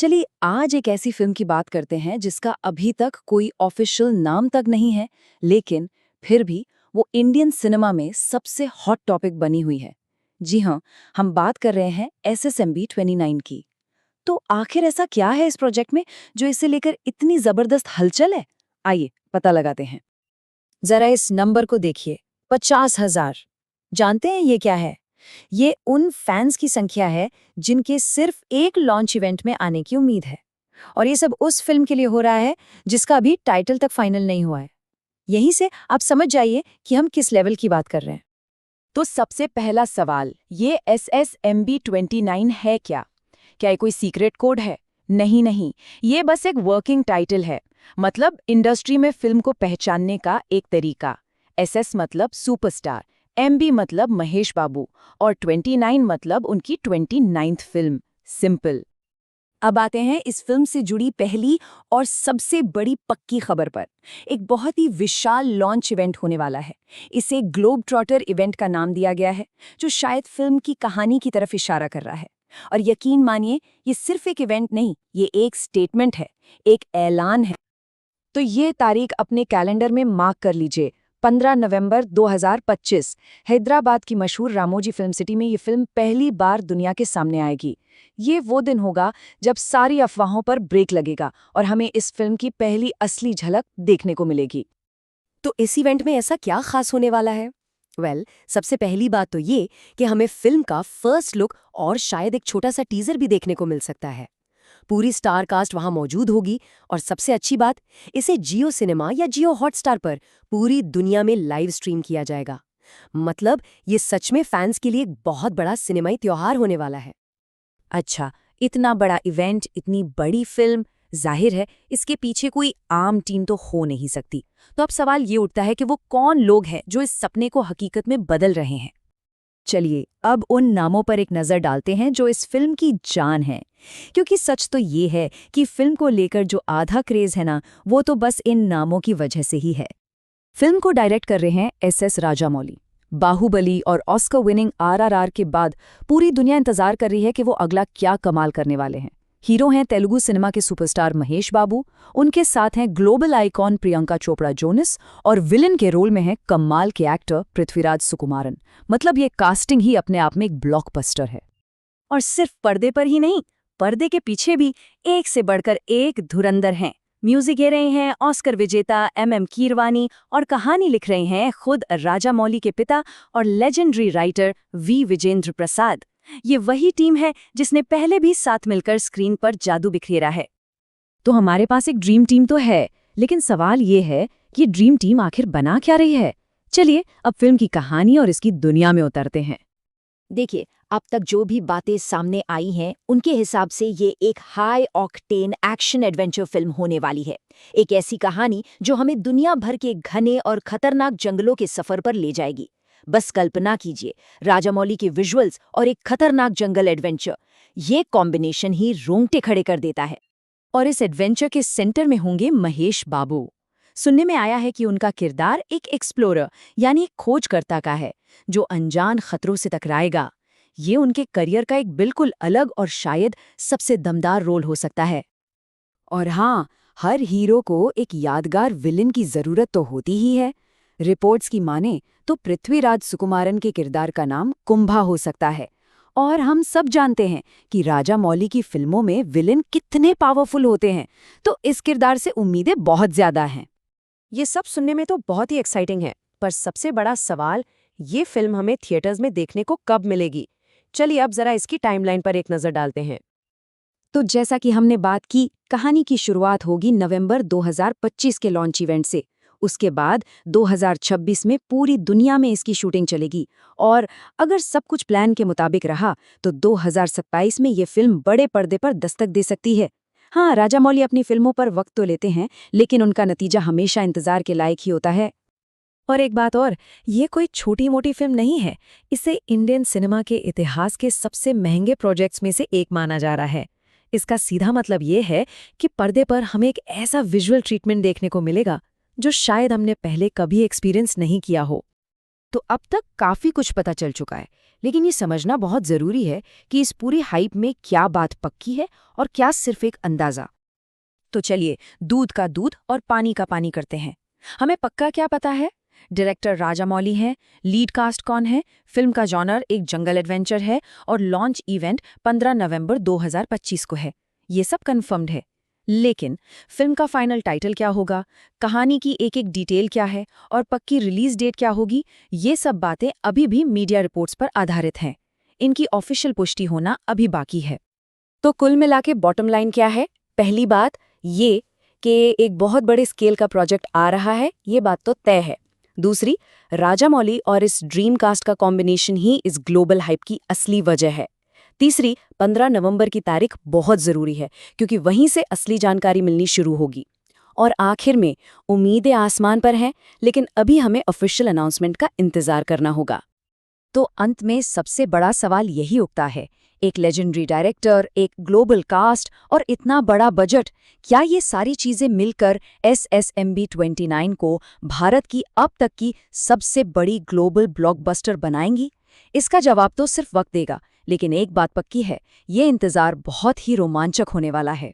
चलिए आज एक ऐसी फिल्म की बात करते हैं जिसका अभी तक कोई ऑफिशियल नाम तक नहीं है, लेकिन फिर भी वो इंडियन सिनेमा में सबसे हॉट टॉपिक बनी हुई है। जी हाँ, हम बात कर रहे हैं SSMB 29 की। तो आखिर ऐसा क्या है इस प्रोजेक्ट में जो इसे लेकर इतनी जबरदस्त हलचल है? आइए पता लगाते हैं। जरा इस नंबर को देखिए, 50,000। जानते हैं ये क्या है? ये उन फैंस की संख्या है जिनके सिर्फ एक लॉन्च इवेंट में आने की उम्मीद है। और ये सब उस फिल्म के लिए हो रहा है जिसका अभी टाइटल तक फाइनल नहीं हुआ है। यहीं से आप समझ जाइए कि हम किस लेवल की बात कर रहे हैं। तो सबसे पहला सवाल, ये SSMB 29 है क्या? क्या ये कोई सीक्रेट कोड है? नहीं नहीं, ये बस एक वर्किंग टाइटल है। मतलब इंडस्ट्री में फिल्म को पहचानने का एक तरीका। SS मतलब सुपरस्टार, MB मतलब महेश बाबू और 29 मतलब उनकी 29th फिल्म। सिंपल। अब आते हैं इस फिल्म से जुड़ी पहली और सबसे बड़ी पक्की खबर पर। एक बहुत ही विशाल लॉन्च इवेंट होने वाला है। इसे ग्लोब ट्रॉटर इवेंट का नाम दिया गया है, जो शायद फिल्म की कहानी की तरफ इशारा कर रहा है। और यकीन मानिए, ये सिर्फ एक इवेंट नहीं, ये एक स्टेटमेंट है, एक ऐलान है। तो ये तारीख अपने कैलेंडर में मार्क कर लीजिए। 15 नवंबर 2025 हैदराबाद की मशहूर रामोजी फिल्म सिटी में ये फिल्म पहली बार दुनिया के सामने आएगी। ये वो दिन होगा जब सारी अफवाहों पर ब्रेक लगेगा और हमें इस फिल्म की पहली असली झलक देखने को मिलेगी। तो इस इवेंट में ऐसा क्या खास होने वाला है? सबसे पहली बात तो ये कि हमें फिल्म का फर्स्ट लुक और शायद एक छोटा सा टीजर भी देखने को मिल सकता है। पूरी स्टार कास्ट वहां मौजूद होगी और सबसे अच्छी बात, इसे जियो सिनेमा या जियो हॉटस्टार पर पूरी दुनिया में लाइव स्ट्रीम किया जाएगा। मतलब ये सच में फैंस के लिए एक बहुत बड़ा सिनेमाई त्योहार होने वाला है। अच्छा, इतना बड़ा इवेंट, इतनी बड़ी फिल्म, जाहिर है इसके पीछे कोई आम टीम तो हो नहीं सकती। तो अब सवाल ये उठता है कि वो कौन लोग हैं जो इस सपने को हकीकत में बदल रहे हैं। चलिए अब उन नामों पर एक नज़र डालते हैं जो इस फिल्म की जान है। क्योंकि सच तो ये है कि फिल्म को लेकर जो आधा क्रेज है ना, वो तो बस इन नामों की वजह से ही है। फिल्म को डायरेक्ट कर रहे हैं SS राजामौली। बाहुबली और ऑस्कर विनिंग RRR के बाद पूरी दुनिया इंतजार कर रही है कि वो अगला क्या कमाल करने वाले हैं। हीरो हैं तेलुगु सिनेमा के सुपरस्टार महेश बाबू, उनके साथ हैं global icon Priyanka Chopra Jonas और विलन के रोल में हैं कमाल के एक्टर पृथ्वीराज सुकुमारन। मतलब ये कास्टिंग ही अपने आप में एक ब्लॉकबस्टर है। और सिर्फ पर्दे पर ही नहीं, पर्दे के पीछे भी एक से बढ़कर एक धुरंधर हैं। म्यूजिक दे रहे हैं ऑस्कर विजेता MM कीरवानी और कहानी लिख रहे हैं खुद राजामौली के पिता और legendary writer V Vijendra Prasad. ये वही टीम है जिसने पहले भी साथ मिलकर स्क्रीन पर जादू बिखेरा है। तो हमारे पास एक ड्रीम टीम तो है, लेकिन सवाल ये है कि ड्रीम टीम आखिर बना क्या रही है। चलिए अब फिल्म की कहानी और इसकी दुनिया में उतरते हैं। देखिए, अब तक जो भी बातें सामने आई हैं, उनके हिसाब से ये एक high octane action adventure film होने वाली है। एक ऐसी कहानी जो हमें दुनिया भर के घने और खतरनाक जंगलों के सफर पर ले जाएगी। बस कल्पना कीजिए, राजामौली के विजुअल्स और एक खतरनाक जंगल एडवेंचर, ये कॉम्बिनेशन ही रोंगटे खड़े कर देता है। और इस एडवेंचर के सेंटर में होंगे महेश बाबू। सुनने में आया है कि उनका किरदार एक एक्सप्लोरर यानी खोजकर्ता का है, जो अनजान खतरों से टकराएगा। ये उनके करियर का एक बिल्कुल अलग और शायद सबसे दमदार रोल हो सकता है। और हाँ, हर हीरो को एक यादगार विलेन की जरूरत तो होती ही है। रिपोर्ट्स की माने तो पृथ्वीराज सुकुमारन के किरदार का नाम कुंभा हो सकता है। और हम सब जानते हैं कि राजामौली की फिल्मों में विलेन कितने पावरफुल होते हैं, तो इस किरदार से उम्मीदें बहुत ज्यादा हैं। ये सब सुनने में तो बहुत ही एक्साइटिंग है, पर सबसे बड़ा सवाल, ये फिल्म हमें थिएटर्स में देखने को कब मिलेगी? चलिए अब जरा इसकी टाइमलाइन पर एक नजर डालते हैं। तो जैसा कि हमने बात की, कहानी की शुरुआत होगी नवंबर 2025 के लॉन्च इवेंट से। उसके बाद 2026 में पूरी दुनिया में इसकी शूटिंग चलेगी और अगर सब कुछ प्लान के मुताबिक रहा तो 2027 में ये फिल्म बड़े पर्दे पर दस्तक दे सकती है। हाँ, राजामौली अपनी फिल्मों पर वक्त तो लेते हैं, लेकिन उनका नतीजा हमेशा इंतजार के लायक ही होता है। और एक बात और, ये कोई छोटी मोटी फिल्म नहीं है। इसे इंडियन सिनेमा के इतिहास के सबसे महंगे प्रोजेक्ट्स में से एक माना जा रहा है। इसका सीधा मतलब ये है कि पर्दे पर हमें एक ऐसा विजुअल ट्रीटमेंट देखने को मिलेगा जो शायद हमने पहले कभी एक्सपीरियंस नहीं किया हो। तो अब तक काफी कुछ पता चल चुका है, लेकिन ये समझना बहुत जरूरी है कि इस पूरी हाइप में क्या बात पक्की है और क्या सिर्फ एक अंदाजा। तो चलिए दूध का दूध और पानी का पानी करते हैं। हमें पक्का क्या पता है? डायरेक्टर राजामौली हैं, लीड कास्ट कौन है, फिल्म का जॉनर एक जंगल एडवेंचर है और लॉन्च इवेंट 15 नवंबर 2025 को है। ये सब कंफर्म्ड है। लेकिन फिल्म का फाइनल टाइटल क्या होगा, कहानी की एक एक डिटेल क्या है और पक्की रिलीज डेट क्या होगी, ये सब बातें अभी भी मीडिया रिपोर्ट्स पर आधारित हैं। इनकी ऑफिशियल पुष्टि होना अभी बाकी है। तो कुल मिला के बॉटम लाइन क्या है? पहली बात ये कि एक बहुत बड़े स्केल का प्रोजेक्ट आ रहा है, ये बात तो तय है। दूसरी, राजामौली और इस ड्रीम कास्ट का कॉम्बिनेशन ही इस ग्लोबल हाइप की असली वजह है। तीसरी, 15 नवंबर की तारीख बहुत ज़रूरी है क्योंकि वहीं से असली जानकारी मिलनी शुरू होगी। और आखिर में, उम्मीदें आसमान पर हैं, लेकिन अभी हमें ऑफिशियल अनाउंसमेंट का इंतज़ार करना होगा। तो अंत में सबसे बड़ा सवाल यही उठता है, एक लेजेंडरी डायरेक्टर, एक ग्लोबल कास्ट और इतना बड़ा बजट, क्या ये सारी चीजें मिलकर SSMB 29 को भारत की अब तक की सबसे बड़ी ग्लोबल ब्लॉकबस्टर बनाएंगी? इसका जवाब तो सिर्फ वक्त देगा, लेकिन एक बात पक्की है, ये इंतजार बहुत ही रोमांचक होने वाला है।